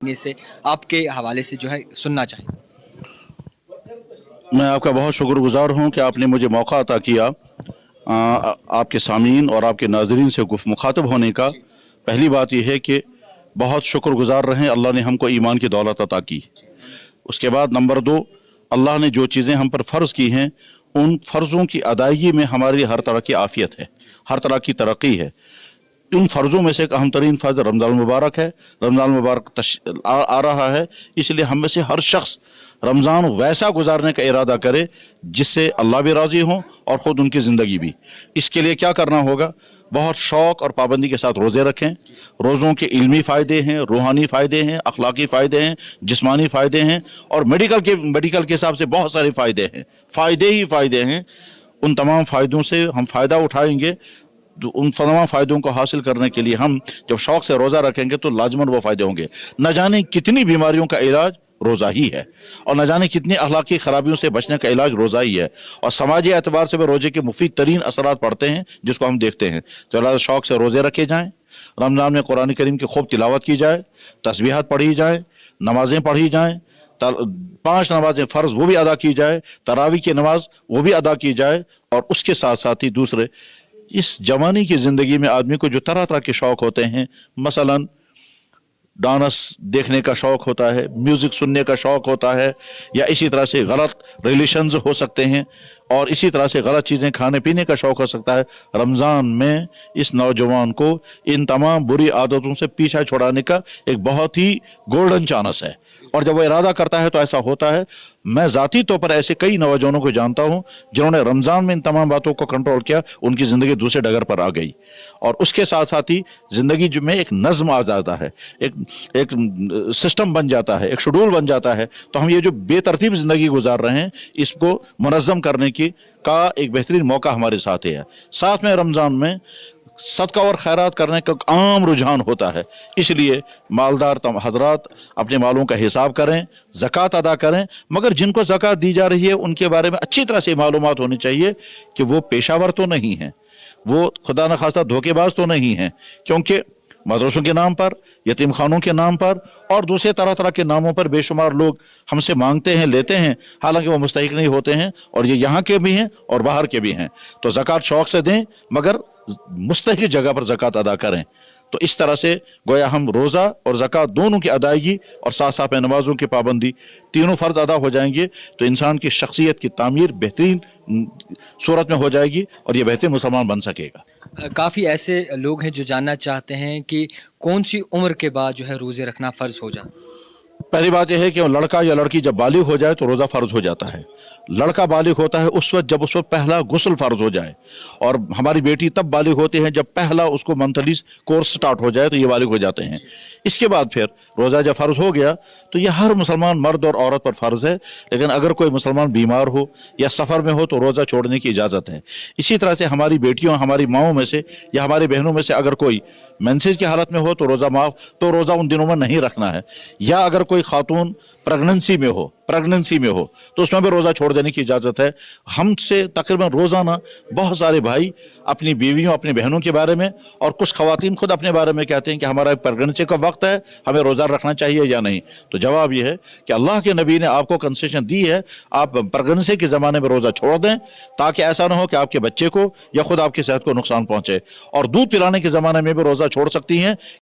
से आपके हवाले से जो है सुनना चाहें। मैं आपका बहुत शुक्रगुजार हूँ कि आपने मुझे मौका अता किया आपके सामीन और आपके नाज़रीन से मुखातब होने का। पहली बात यह है कि बहुत शुक्रगुजार रहें, अल्लाह ने हमको ईमान की दौलत अता की। उसके बाद नंबर 2, अल्लाह ने जो चीज़ें हम पर फ़र्ज़ की हैं उन फ़र्ज़ों की अदायगी में हमारी हर तरह की आफ़ियत है, हर तरह की तरक्की है। उन फ़र्ज़ों में से एक अहम तरीन फ़र्ज़ रमज़ान मुबारक है। रमज़ान मुबारक आ रहा है, इसलिए हम में से हर शख्स रमज़ान वैसा गुजारने का इरादा करे जिससे अल्लाह भी राज़ी हों और ख़ुद उनकी ज़िंदगी भी। इसके लिए क्या करना होगा? बहुत शौक़ और पाबंदी के साथ रोज़े रखें। रोज़ों के इल्मी फ़ायदे हैं, रूहानी फ़ायदे हैं, अखलाकी फ़ायदे हैं, जिस्मानी फ़ायदे हैं और मेडिकल के हिसाब से बहुत सारे फ़ायदे हैं। फ़ायदे ही फ़ायदे हैं। उन तमाम फ़ायदों से हम फ़ायदा उठाएंगे। तो उन तमाम फ़ायदों को हासिल करने के लिए हम जब शौक़ से रोज़ा रखेंगे तो लाजमन वो फ़ायदे होंगे। न जाने कितनी बीमारियों का इलाज रोज़ा ही है और न जाने कितनी अखलाकी ख़राबियों से बचने का इलाज रोज़ा ही है। और समाजी एतबार से भी रोज़े के मुफीद तरीन असरात पड़ते हैं जिसको हम देखते हैं। तो लिहाज़ा शौक़ से रोज़े रखे जाएँ। रमज़ान में कुरान करीम की खूब तिलावत की जाए, तस्बीहात पढ़ी जाए, नमाज़ें पढ़ी जाएँ, 5 नमाज़ें फ़र्ज़ वो भी अदा की जाए, तरावी की नमाज वो भी अदा की जाए। और उसके साथ साथ ही दूसरे, इस जवानी की ज़िंदगी में आदमी को जो तरह तरह के शौक़ होते हैं, मसलन डांस देखने का शौक़ होता है, म्यूज़िक सुनने का शौक़ होता है, या इसी तरह से गलत रिलेशंस हो सकते हैं और इसी तरह से गलत चीज़ें खाने पीने का शौक़ हो सकता है। रमज़ान में इस नौजवान को इन तमाम बुरी आदतों से पीछा छुड़ाने का एक बहुत ही गोल्डन चांस है और जब वो इरादा करता है तो ऐसा होता है। मैं ज़ाती तौर पर ऐसे कई नौजवानों को जानता हूँ जिन्होंने रमज़ान में इन तमाम बातों को कंट्रोल किया, उनकी ज़िंदगी दूसरे डगर पर आ गई। और उसके साथ साथ ही ज़िंदगी में एक नज़्म आ जाता है, एक सिस्टम बन जाता है, एक शेड्यूल बन जाता है। तो हम ये जो बेतरतीब ज़िंदगी गुजार रहे हैं इसको मुनज़्ज़म करने की का एक बेहतरीन मौका हमारे साथ है। साथ में रमज़ान में सदका और खैरात करने का आम रुझान होता है, इसलिए मालदार हजरात अपने मालों का हिसाब करें, ज़कात अदा करें। मगर जिनको ज़कात दी जा रही है उनके बारे में अच्छी तरह से मालूमात होनी चाहिए कि वो पेशावर तो नहीं हैं, वो खुदा न खास्ता धोखेबाज तो नहीं हैं, क्योंकि मदरसों के नाम पर, यतीम खानों के नाम पर और दूसरे तरह तरह के नामों पर बेशुमार लोग हमसे मांगते हैं, लेते हैं, हालांकि वो मुस्तहिक नहीं होते हैं और ये यहाँ के भी हैं और बाहर के भी हैं। तो ज़कात शौक़ से दें मगर मुस्तहिक जगह पर ज़कात अदा करें। तो इस तरह से गोया हम रोज़ा और ज़कात दोनों की अदायगी और साथ साथ में नमाज़ों की पाबंदी तीनों फ़र्ज अदा हो जाएंगे तो इंसान की शख्सियत की तामीर बेहतरीन सूरत में हो जाएगी और ये बेहतरीन मुसलमान बन सकेगा। काफ़ी ऐसे लोग हैं जो जानना चाहते हैं कि कौन सी उम्र के बाद जो है रोज़े रखना फ़र्ज़ हो जाता है। पहली बात यह है कि लड़का या लड़की जब बालिग हो जाए तो रोज़ा फ़र्ज हो जाता है। लड़का बालिग होता है उस वक्त जब उस पर पहला गुस्ल फ़र्ज हो जाए, और हमारी बेटी तब बालिग होती है जब पहला उसको मंथली कोर्स स्टार्ट हो जाए, तो ये बालिग हो जाते हैं। इसके बाद फिर रोज़ा जब फ़र्ज हो गया तो यह हर मुसलमान मर्द और औरत पर फ़र्ज है। लेकिन अगर कोई मुसलमान बीमार हो या सफ़र में हो तो रोज़ा छोड़ने की इजाज़त है। इसी तरह से हमारी बेटियों, हमारी माओं में से या हमारी बहनों में से अगर कोई मेंसेज की हालत में हो तो रोज़ा माफ़, तो रोज़ा उन दिनों में नहीं रखना है। या अगर कोई खातून प्रेगनेंसी में हो तो उसमें भी रोज़ा छोड़ देने की इजाज़त है। हमसे तकरीबन रोज़ाना बहुत सारे भाई अपनी बीवियों, अपनी बहनों के बारे में और कुछ ख़वातीन खुद अपने बारे में कहते हैं कि हमारा प्रेगनेंसी का वक्त है, हमें रोज़ा रखना चाहिए या नहीं। तो जवाब यह है कि अल्लाह के नबी ने आपको कंसेशन दी है, आप प्रेगनेंसी के ज़माने में रोज़ा छोड़ दें ताकि ऐसा ना हो कि आपके बच्चे को या खुद आपकी सेहत को नुकसान पहुँचे। और दूध पिलाने के ज़माने में भी रोज़ा छोड़ सकती हैं